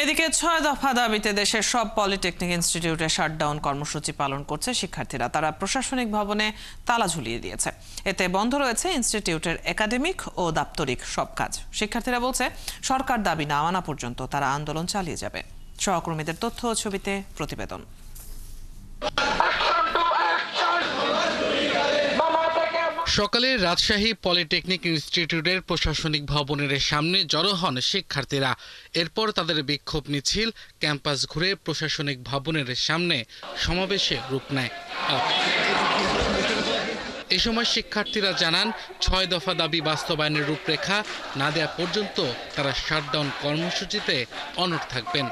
এদিকে ৬ দফা দাবিতে দেশের সব পলিটেকনিক ইনস্টিটিউটে শাটডাউন কর্মসূচি পালন করছে শিক্ষার্থীরা। তারা প্রশাসনিক ভবনে তালা ঝুলিয়ে দিয়েছে। এতে বন্ধ রয়েছে ইনস্টিটিউটের একাডেমিক ও দাপ্তরিক সব কাজ। শিক্ষার্থীরা বলছে, সরকার দাবি না মানা পর্যন্ত তারা আন্দোলন চালিয়ে যাবে। সহকর্মীদের তথ্য ও ছবিতে প্রতিবেদন। সকালে রাজশাহী পলিটেকনিক ইনস্টিটিউটের প্রশাসনিক ভবনের সামনে জড়ো হন শিক্ষার্থীরা। এরপর তাদের বিক্ষোভ মিছিল ক্যাম্পাস ঘুরে প্রশাসনিক ভবনের সামনে সমাবেশে রূপ নেয়। এ সময় শিক্ষার্থীরা জানান, ৬ দফা দাবি বাস্তবায়নের রূপরেখা না দেয়া পর্যন্ত তারা শাটডাউন কর্মসূচিতে অনড় থাকবেন।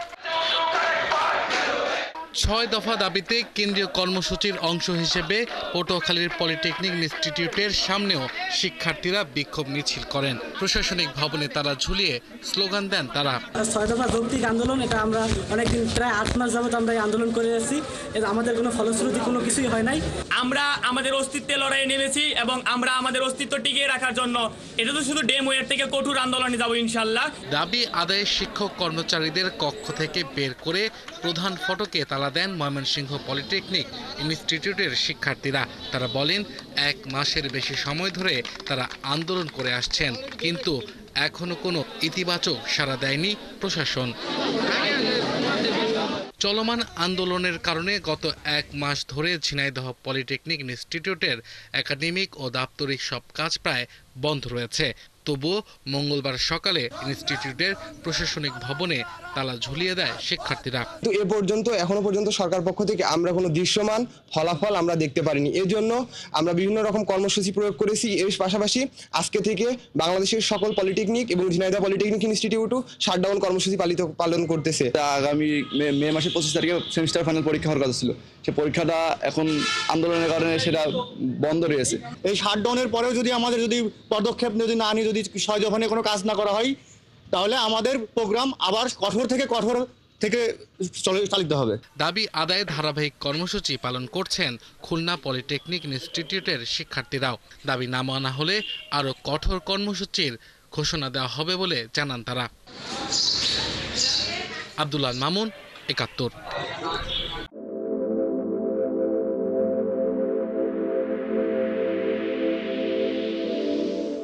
৬ দফা দাবিতে কেন্দ্রীয় কর্মসূচির অংশ হিসেবে পটুয়াখালীর পলিটেকনিক ইনস্টিটিউটের সামনেও শিক্ষার্থীরা বিক্ষোভ মিছিল করেন। প্রশাসনিক ভবনে তারা ঝুলিয়ে স্লোগান দেন তারা। ৬ দফা যৌক্তিক আন্দোলন, এটা আমরা অনেকদিন প্রায় ৮ মাস যাবত আমরা এই আন্দোলন করে যাচ্ছি। আমাদের কোনো ফলশ্রুতি কোনো কিছুই হয় নাই। আমরা আমাদের অস্তিত্বের লড়াইয়ে নেমেছি এবং আমরা আমাদের অস্তিত্ব টিকিয়ে রাখার জন্য এটা তো শুধু ডেমো, এর থেকে কঠোর আন্দোলনে যাব ইনশাল্লাহ। দাবি আদায়ে শিক্ষক কর্মচারীদের কক্ষ থেকে বের করে প্রধান ফটকে তালা দেন ময়মনসিংহ পলিটেকনিক ইনস্টিটিউটের শিক্ষার্থীরা। তারা বলেন, ১ মাসের বেশি সময় ধরে তারা আন্দোলন করে আসছেন, কিন্তু এখনো কোনো ইতিবাচক সাড়া দেয়নি প্রশাসন। চলমান আন্দোলনের কারণে গত ১ মাস ধরে ঝিনাইদহ পলিটেকনিক ইনস্টিটিউটের একাডেমিক ও দাপ্তরিক সব কাজ প্রায় বন্ধ রয়েছে। তবুও মঙ্গলবার সকালে ইনস্টিটিউটের প্রশাসনিক ভবনে তালা ঝুলিয়ে দেয় শিক্ষার্থীরা। তো এখনো পর্যন্ত সরকার পক্ষ থেকে আমরা কোনো দৃশ্যমান ফলাফল আমরা দেখতে পারিনি। এর জন্য আমরা বিভিন্ন রকম কর্মসূচি প্রয়োগ করেছি। এর পাশাপাশি আজকে থেকে বাংলাদেশের সকল পলিটেকনিক এবং ঝিনাইদহ পলিটেকনিক ইনস্টিটিউটও শাটডাউন কর্মসূচি পালন করতেছে। আগামী মে মাসের ২৫ তারিখে সেমিস্টার ফাইনাল পরীক্ষা হওয়ার কথা ছিল। সে পরীক্ষাটা এখন আন্দোলনের কারণে সেটা বন্ধ রয়েছে। এই শাটডাউনের পরেও যদি আমাদের পদক্ষেপ না নিয়ে ৬ দফায় কোনো কাজ না করা হয়, তাহলে আমাদের প্রোগ্রাম আবার কঠোর থেকে চালিত হবে। দাবি আদায়ে ধারাবাহিক কর্মসূচি পালন করছেন খুলনা পলিটেকনিক ইনস্টিটিউটের শিক্ষার্থীরাও। দাবি না মানা হলে আরও কঠোর কর্মসূচির ঘোষণা দেওয়া হবে বলে জানান তারা। আব্দুল্লাহ মামুন, ৭১।